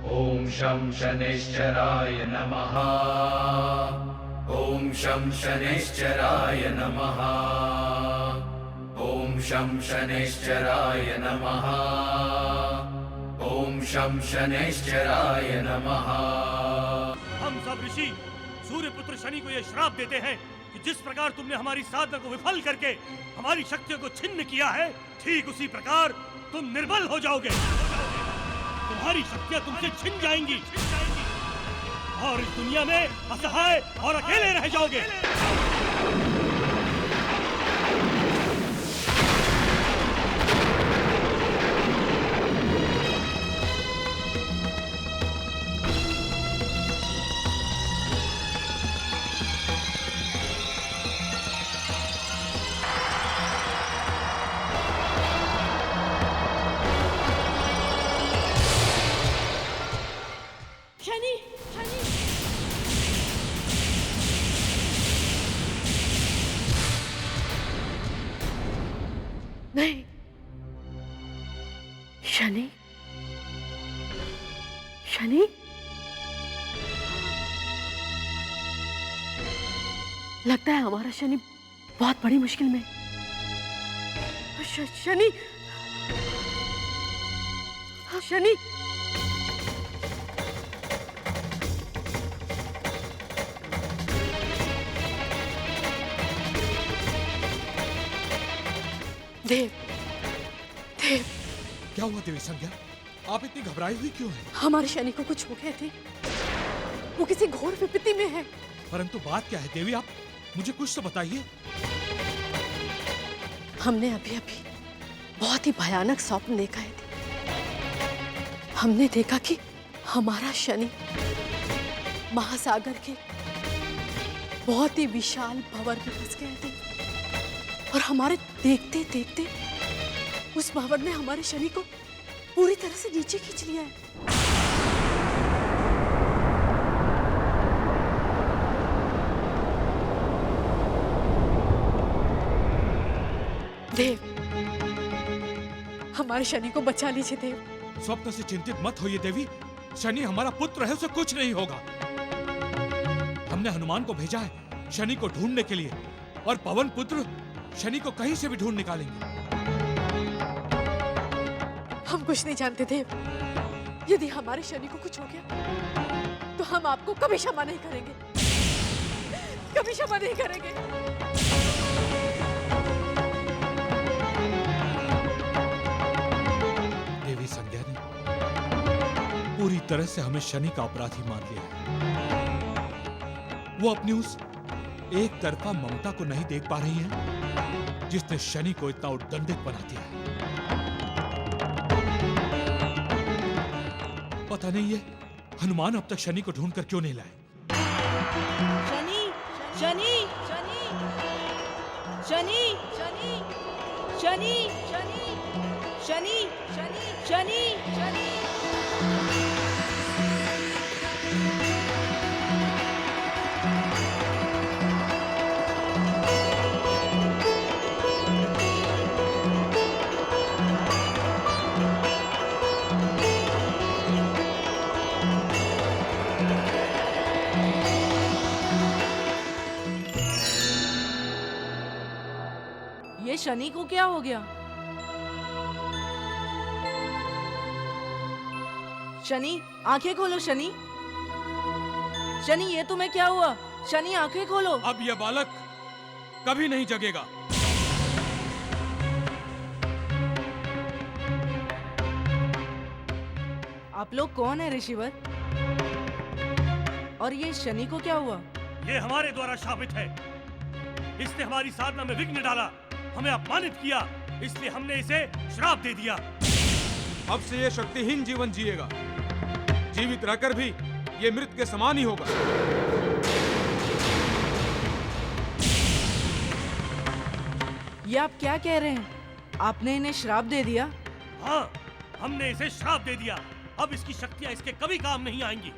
ॐ शं शनैश्चराय नमः। ॐ शं शनैश्चराय नमः। ॐ शं शनैश्चराय नमः। ॐ शं शनैश्चराय नमः। हम सब ऋषि सूर्यपुत्र शनि को यह श्राप देते हैं कि जिस प्रकार तुमने हमारी साधना को विफल करके हमारी शक्तियों को छिन्न किया है, ठीक उसी प्रकार तुम निर्बल हो जाओगे। तुम्हारी शक्तियां तुमसे छिन जाएंगी और इस दुनिया में असहाय और अकेले रह जाओगे। शनि, शनि। नहीं, शनि, शनि। लगता है हमारा शनि बहुत बड़ी मुश्किल में। शनि, शनि। देव, देव। क्या हुआ देवी संज्ञा? आप इतनी घबराई हुई क्यों हैं? हमारे शनि को कुछ हो गए थे। वो किसी घोर विपत्ति में है। परंतु बात क्या है देवी, आप मुझे कुछ तो बताइए। हमने अभी अभी बहुत ही भयानक स्वप्न देखा है। हमने देखा कि हमारा शनि महासागर के बहुत ही विशाल भंवर में फंस गए थे और हमारे देखते देखते उस भंवर ने हमारे शनि को पूरी तरह से नीचे खींच लिया है। देव, हमारे शनि को बचा लीजिए देव। स्वप्न से चिंतित मत होइए देवी, शनि हमारा पुत्र है, उसे कुछ नहीं होगा। हमने हनुमान को भेजा है शनि को ढूंढने के लिए, और पवन पुत्र शनि को कहीं से भी ढूंढ निकालेंगे। हम कुछ नहीं जानते देव। यदि हमारे शनि को कुछ हो गया तो हम आपको कभी क्षमा नहीं करेंगे, कभी क्षमा नहीं करेंगे। देवी संज्ञा ने पूरी तरह से हमें शनि का अपराधी मान लिया है। वो अपनी उस एक तरफा ममता को नहीं देख पा रही है जिसने शनि को इतना उद्दंडित बना दिया है। पता नहीं है हनुमान अब तक शनि को ढूंढकर क्यों नहीं लाए। शनि, शनि, शनि, शनि, शनि, शनि, शनि, शनि, शनि, शनि, शनि। ये शनि को क्या हो गया? शनि, आंखें खोलो शनि। शनि, ये तुम्हें क्या हुआ? शनि, आंखें खोलो। अब यह बालक कभी नहीं जगेगा। आप लोग कौन है ऋषिवर? और ये शनि को क्या हुआ? ये हमारे द्वारा शापित है। इसने हमारी साधना में विघ्न डाला, हमें अपमानित किया, इसलिए हमने इसे श्राप दे दिया। अब से ये शक्तिहीन जीवन जिएगा। जीवित रहकर भी ये मृत के समान ही होगा। ये आप क्या कह रहे हैं? आपने इन्हें श्राप दे दिया? हाँ, हमने इसे श्राप दे दिया। अब इसकी शक्तियां इसके कभी काम नहीं आएंगी।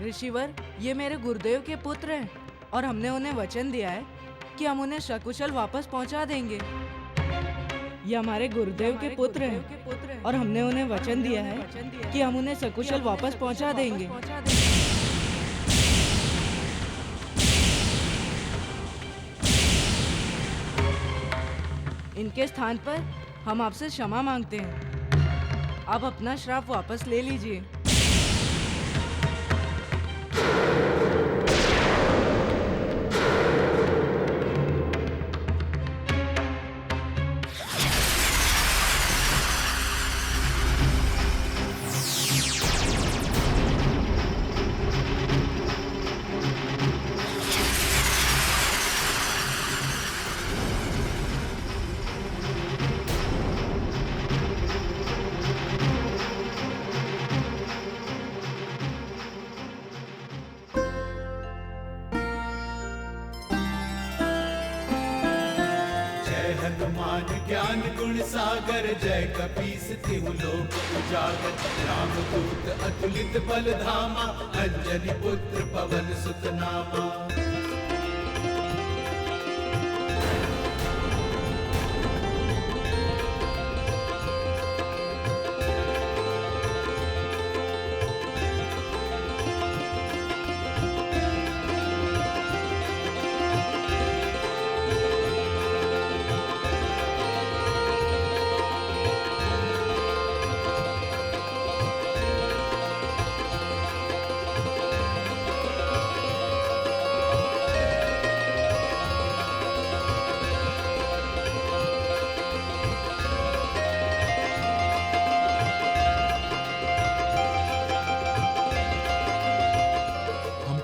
ऋषिवर, ये मेरे गुरुदेव के पुत्र हैं और हमने उन्हें वचन दिया है कि हम उन्हें सकुशल वापस पहुंचा देंगे। ये हमारे गुरुदेव के पुत्र हैं और हमने उन्हें वचन दिया है कि हम उन्हें सकुशल वापस पहुंचा देंगे। इनके स्थान पर हम आपसे क्षमा मांगते हैं। आप अपना श्राप वापस ले लीजिए। हनुमान ज्ञान गुण सागर जय कपीस तिहु लोक उजागर रामदूत अतुलित बल धामा अंजनी पुत्र पवन सुत नामा।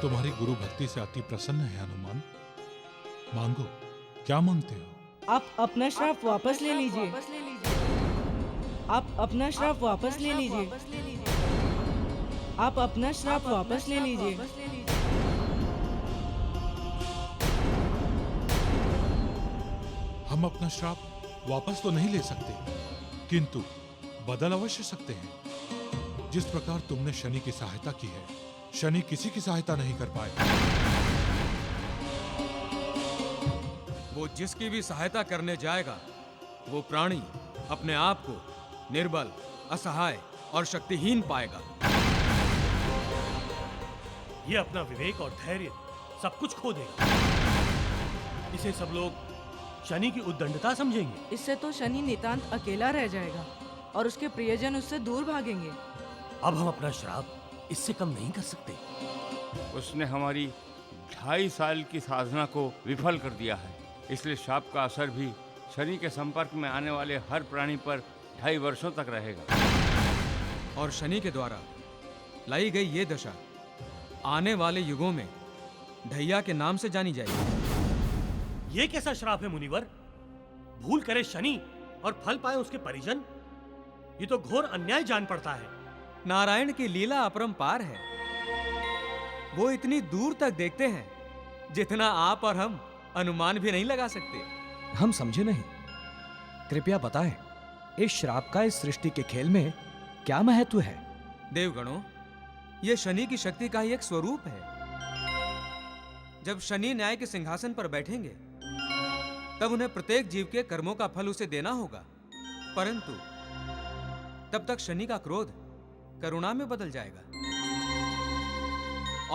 तुम्हारी गुरु भक्ति से अति प्रसन्न है हनुमान। मांगो, क्या मांगते हो? आप अपना श्राप वापस ले लीजिए। आप अपना श्राप वापस ले लीजिए। आप अपना श्राप वापस ले लीजिए। हम अपना श्राप वापस तो नहीं ले सकते, किंतु बदल अवश्य सकते हैं। जिस प्रकार तुमने शनि की सहायता की है, शनि किसी की सहायता नहीं कर पाए। वो जिसकी भी सहायता करने जाएगा, वो प्राणी अपने आप को निर्बल, असहाय और शक्तिहीन पाएगा। ये अपना विवेक और धैर्य सब कुछ खो देगा। इसे सब लोग शनि की उद्दंडता समझेंगे। इससे तो शनि नितांत अकेला रह जाएगा और उसके प्रियजन उससे दूर भागेंगे। अब हम अपना श्राप इससे कम नहीं कर सकते। उसने हमारी 2.5 साल की साधना को विफल कर दिया है, इसलिए शाप का असर भी शनि के संपर्क में आने वाले हर प्राणी पर 2.5 वर्षों तक रहेगा। और शनि के द्वारा लाई गई ये दशा आने वाले युगों में ढैया के नाम से जानी जाएगी। ये कैसा श्राप है मुनिवर? भूल करे शनि और फल पाए उसके परिजन? ये तो घोर अन्याय जान पड़ता है। नारायण की लीला अपरंपार है। वो इतनी दूर तक देखते हैं जितना आप और हम अनुमान भी नहीं लगा सकते। हम समझे नहीं, कृपया बताएं, इस श्राप का इस सृष्टि के खेल में क्या महत्व है? देवगणों, यह शनि की शक्ति का ही एक स्वरूप है। जब शनि न्याय के सिंहासन पर बैठेंगे, तब उन्हें प्रत्येक जीव के कर्मों का फल उसे देना होगा, परंतु तब तक शनि का क्रोध करुणा में बदल जाएगा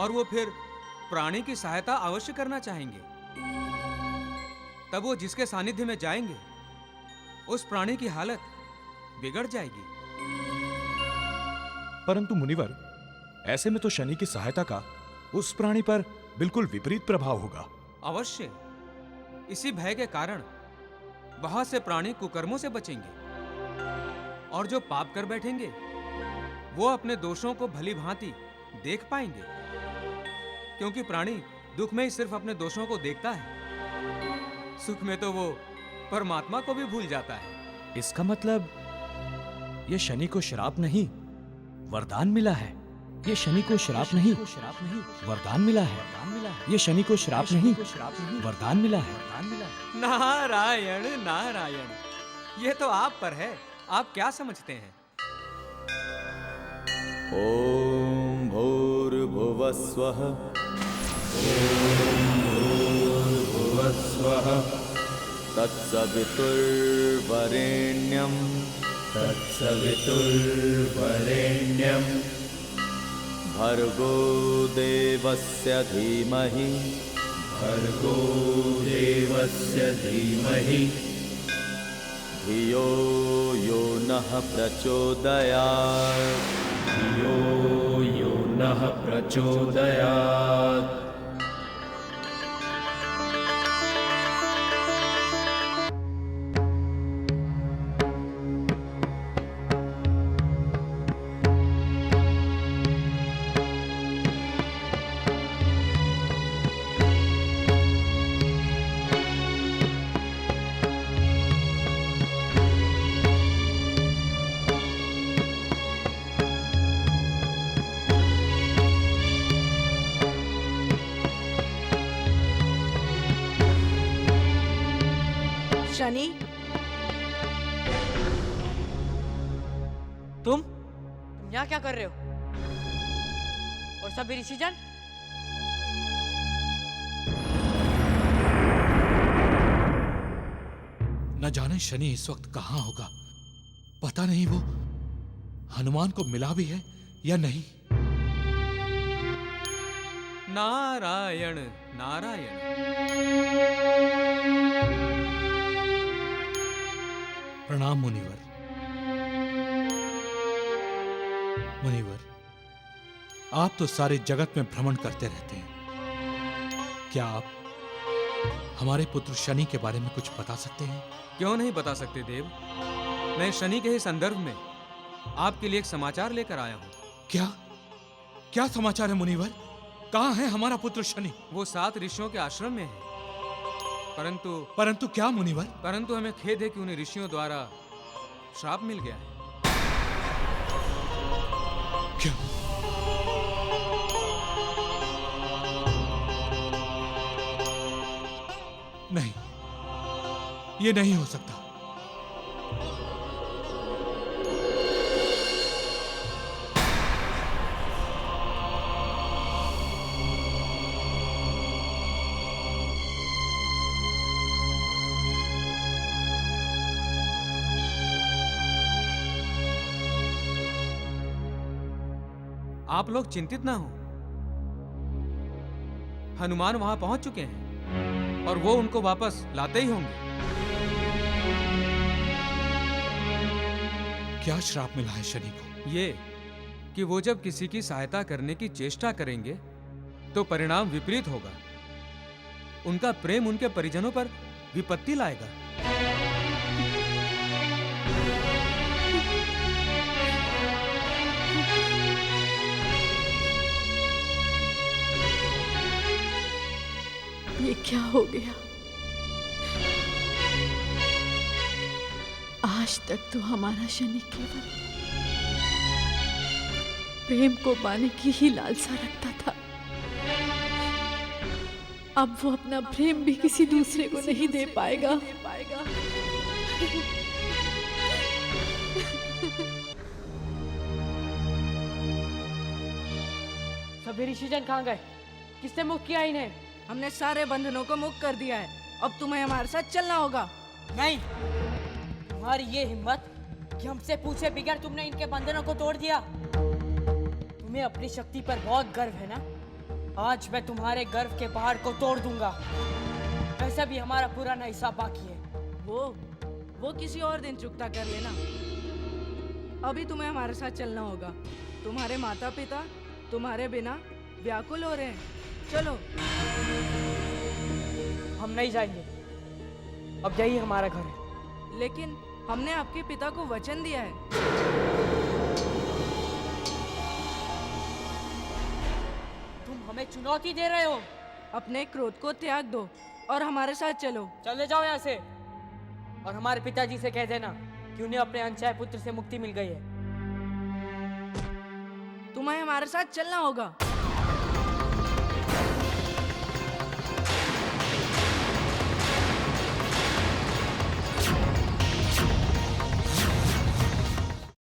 और वो फिर प्राणी की सहायता अवश्य करना चाहेंगे। तब वो जिसके सानिध्य में जाएंगे, उस प्राणी की हालत बिगड़ जाएगी। परंतु मुनिवर, ऐसे में तो शनि की सहायता का उस प्राणी पर बिल्कुल विपरीत प्रभाव होगा। अवश्य, इसी भय के कारण बहुत से प्राणी कुकर्मों से बचेंगे और जो पाप कर बैठेंगे, वो अपने दोषों को भली भांति देख पाएंगे, क्योंकि प्राणी दुख में ही सिर्फ अपने दोषों को देखता है, सुख में तो वो परमात्मा को भी भूल जाता है। इसका मतलब ये शनि को श्राप नहीं, वरदान मिला है। ये शनि को श्राप नहीं, वरदान मिला है। ये शनि को श्राप नहीं, वरदान मिला है। नारायण नारायण, ये तो आप पर है। आप क्या समझते हैं? ओम भूर्भुवः स्वः। ओम भूर्भुवः स्वः। तत्सवितुर्वरेण्यं तत्सवितुर्वरेण्यं भर्गो देवस्य धीमहि भर्गो देवस्य धीमहि धियो यो नः प्रचोदयात् धियो यो नः प्रचोदयात्। शनि, तुम यहाँ क्या कर रहे हो? और सभी ऋषिजन? न जाने शनि इस वक्त कहाँ होगा। पता नहीं वो हनुमान को मिला भी है या नहीं। नारायण नारायण। प्रणाम मुनिवर। मुनिवर, आप तो सारे जगत में भ्रमण करते रहते हैं। क्या आप हमारे पुत्र शनि के बारे में कुछ बता सकते हैं? क्यों नहीं बता सकते देव। मैं शनि के ही संदर्भ में आपके लिए एक समाचार लेकर आया हूँ। क्या क्या समाचार है मुनिवर? कहाँ है हमारा पुत्र शनि? वो 7 ऋषियों के आश्रम में है। परंतु क्या मुनिवर? परंतु हमें खेद है कि उन्हें ऋषियों द्वारा श्राप मिल गया है। क्यों? नहीं, ये नहीं हो सकता। आप लोग चिंतित ना हो। हनुमान वहां पहुंच चुके हैं और वो उनको वापस लाते ही होंगे। क्या श्राप मिला है शनि को? ये कि वो जब किसी की सहायता करने की चेष्टा करेंगे तो परिणाम विपरीत होगा। उनका प्रेम उनके परिजनों पर विपत्ति लाएगा। ये क्या हो गया? आज तक तो हमारा शनि केवल प्रेम को पाने की ही लालसा रखता था। अब वो अपना प्रेम भी किसी दूसरे को नहीं दे पाएगा। सभी ऋषिजन कहाँ गए? किसने मुक्त किया इन्हें? हमने सारे बंधनों को मुक्त कर दिया है। अब तुम्हें हमारे साथ चलना होगा। नहीं, तुम्हारी ये हिम्मत कि हमसे पूछे बगैर तुमने इनके बंधनों को तोड़ दिया। तुम्हें अपनी शक्ति पर बहुत गर्व है ना? आज मैं तुम्हारे गर्व के पहाड़ को तोड़ दूंगा। वैसे भी हमारा पुराना हिसाब बाकी है। वो किसी और दिन चुकता कर लेना। अभी तुम्हें हमारे साथ चलना होगा। तुम्हारे माता पिता तुम्हारे बिना व्याकुल हो रहे हैं। चलो। हम नहीं जाएंगे, अब यही हमारा घर है। लेकिन हमने आपके पिता को वचन दिया है। तुम हमें चुनौती दे रहे हो। अपने क्रोध को त्याग दो और हमारे साथ चलो। चले जाओ यहाँ से और हमारे पिताजी से कह देना कि उन्हें अपने अनचाहे पुत्र से मुक्ति मिल गई है। तुम्हें हमारे साथ चलना होगा।